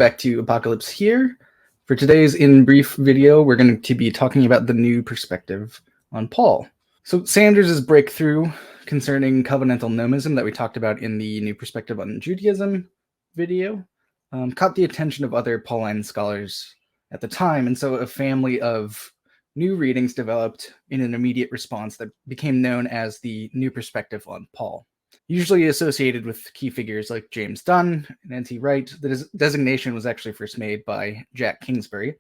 back to Apocalypse here. For today's in brief video, we're going to be talking about the new perspective on Paul. So Sanders' breakthrough concerning covenantal nomism that we talked about in the new perspective on Judaism video caught the attention of other Pauline scholars at the time, and so a family of new readings developed in an immediate response that became known as the new perspective on Paul. Usually associated with key figures like James Dunn and N.T. Wright, the designation was actually first made by Jack Kingsbury.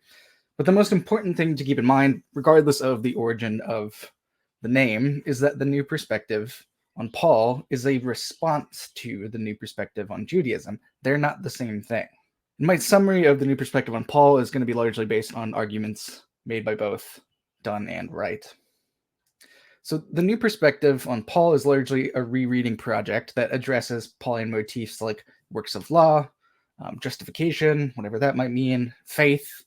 But the most important thing to keep in mind, regardless of the origin of the name, is that the new perspective on Paul is a response to the new perspective on Judaism. They're not the same thing. My summary of the new perspective on Paul is going to be largely based on arguments made by both Dunn and Wright. So the new perspective on Paul is largely a rereading project that addresses Pauline motifs like works of law, justification, whatever that might mean, faith.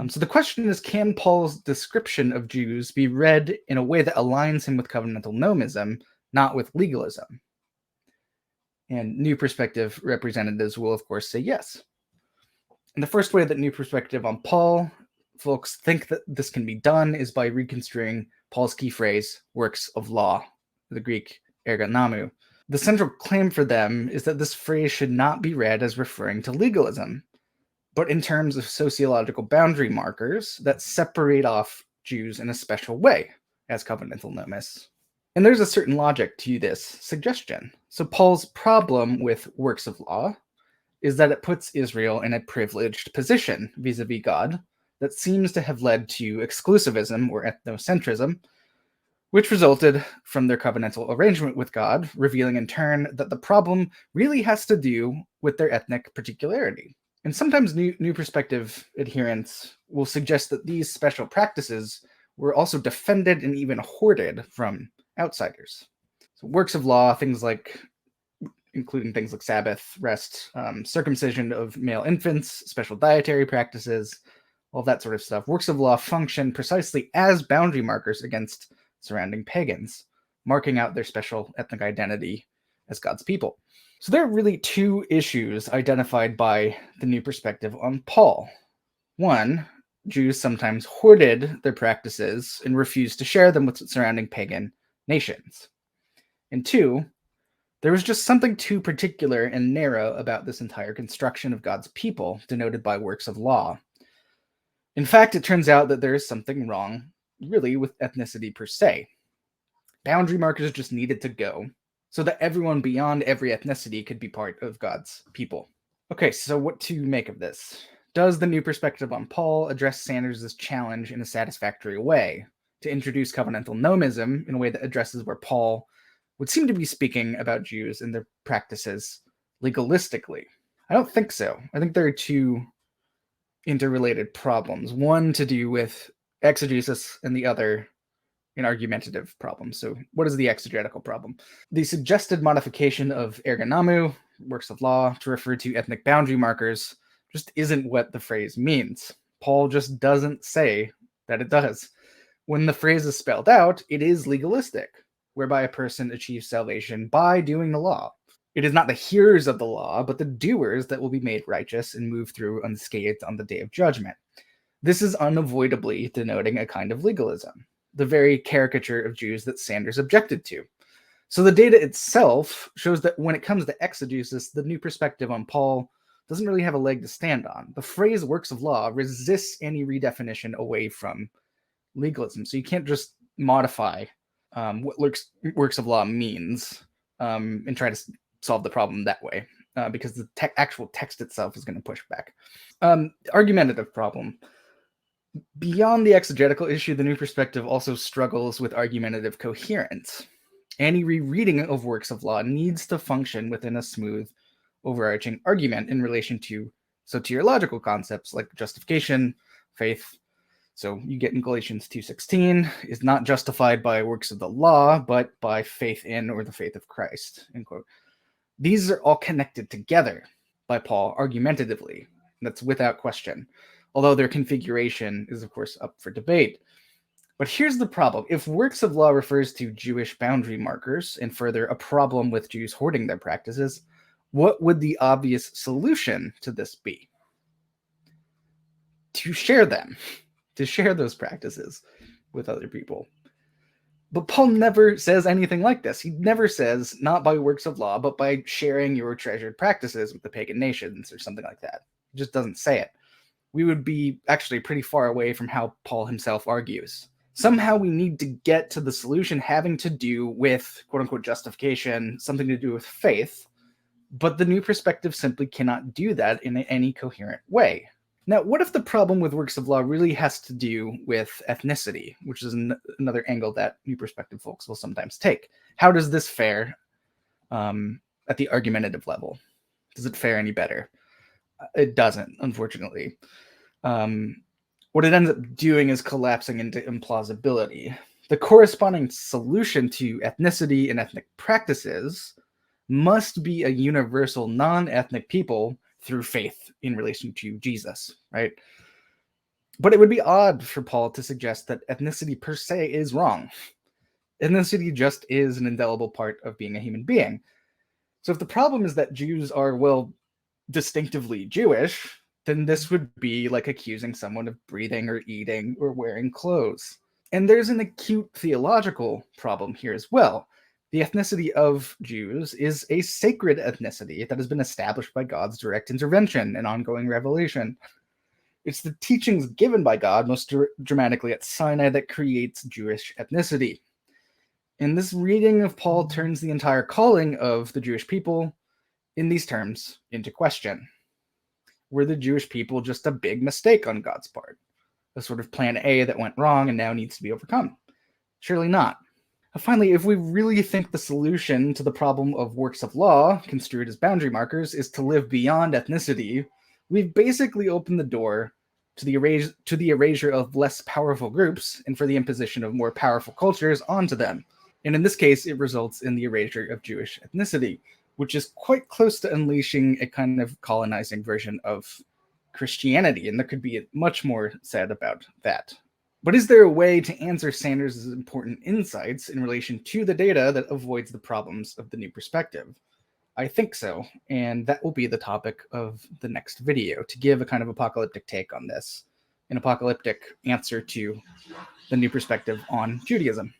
So the question is, can Paul's description of Jews be read in a way that aligns him with covenantal nomism, not with legalism? And new perspective representatives will, of course, say yes. And the first way that new perspective on Paul folks think that this can be done is by reconstruing Paul's key phrase, works of law, the Greek ergonomou. The central claim for them is that this phrase should not be read as referring to legalism, but in terms of sociological boundary markers that separate off Jews in a special way as covenantal nomis. And there's a certain logic to this suggestion. So Paul's problem with works of law is that it puts Israel in a privileged position vis-a-vis God that seems to have led to exclusivism or ethnocentrism, which resulted from their covenantal arrangement with God, revealing in turn that the problem really has to do with their ethnic particularity. And sometimes new perspective adherents will suggest that these special practices were also defended and even hoarded from outsiders. So works of law, including things like Sabbath, rest, circumcision of male infants, special dietary practices, all that sort of stuff. Works of law function precisely as boundary markers against surrounding pagans, marking out their special ethnic identity as God's people. So there are really two issues identified by the new perspective on Paul. One, Jews sometimes hoarded their practices and refused to share them with surrounding pagan nations. And two, there was just something too particular and narrow about this entire construction of God's people, denoted by works of law. In fact, it turns out that there is something wrong, really, with ethnicity per se. Boundary markers just needed to go, so that everyone beyond every ethnicity could be part of God's people. Okay, so what to make of this? Does the new perspective on Paul address Sanders' challenge in a satisfactory way, to introduce covenantal nomism in a way that addresses where Paul would seem to be speaking about Jews and their practices legalistically? I don't think so. I think there are two interrelated problems, one to do with exegesis and the other an argumentative problem. So what is the exegetical problem? The suggested modification of ergonomou, works of law, to refer to ethnic boundary markers just isn't what the phrase means. Paul just doesn't say that it does. When the phrase is spelled out, it is legalistic, whereby a person achieves salvation by doing the law. It is not the hearers of the law, but the doers that will be made righteous and move through unscathed on the day of judgment. This is unavoidably denoting a kind of legalism, the very caricature of Jews that Sanders objected to. So the data itself shows that when it comes to exegesis, the new perspective on Paul doesn't really have a leg to stand on. The phrase works of law resists any redefinition away from legalism. So you can't just modify what works of law means and try to solve the problem that way, because the actual text itself is going to push back. Argumentative problem. Beyond the exegetical issue, the new perspective also struggles with argumentative coherence. Any rereading of works of law needs to function within a smooth, overarching argument in relation to soteriological concepts like justification, faith. So you get in Galatians 2:16, is not justified by works of the law, but by faith in or the faith of Christ, end quote. These are all connected together by Paul argumentatively. That's without question, although their configuration is, of course, up for debate. But here's the problem. If works of law refers to Jewish boundary markers, and further, a problem with Jews hoarding their practices, what would the obvious solution to this be? To share them, to share those practices with other people. But Paul never says anything like this. He never says, not by works of law, but by sharing your treasured practices with the pagan nations or something like that. He just doesn't say it. We would be actually pretty far away from how Paul himself argues. Somehow we need to get to the solution having to do with quote-unquote justification, something to do with faith, but the new perspective simply cannot do that in any coherent way. Now, what if the problem with works of law really has to do with ethnicity, which is another angle that new perspective folks will sometimes take? How does this fare at the argumentative level? Does it fare any better? It doesn't, unfortunately. What it ends up doing is collapsing into implausibility. The corresponding solution to ethnicity and ethnic practices must be a universal non-ethnic people through faith in relation to Jesus, right? But it would be odd for Paul to suggest that ethnicity per se is wrong. Ethnicity just is an indelible part of being a human being. So if the problem is that Jews are, well, distinctively Jewish, then this would be like accusing someone of breathing or eating or wearing clothes. And there's an acute theological problem here as well. The ethnicity of Jews is a sacred ethnicity that has been established by God's direct intervention and ongoing revelation. It's the teachings given by God, most dramatically at Sinai, that creates Jewish ethnicity. And this reading of Paul turns the entire calling of the Jewish people in these terms into question. Were the Jewish people just a big mistake on God's part? A sort of plan A that went wrong and now needs to be overcome? Surely not. Finally, if we really think the solution to the problem of works of law, construed as boundary markers, is to live beyond ethnicity, we've basically opened the door to the erasure of less powerful groups and for the imposition of more powerful cultures onto them. And in this case, it results in the erasure of Jewish ethnicity, which is quite close to unleashing a kind of colonizing version of Christianity, and there could be much more said about that. But is there a way to answer Sanders' important insights in relation to the data that avoids the problems of the new perspective? I think so, and that will be the topic of the next video, to give a kind of apocalyptic take on this, an apocalyptic answer to the new perspective on Judaism.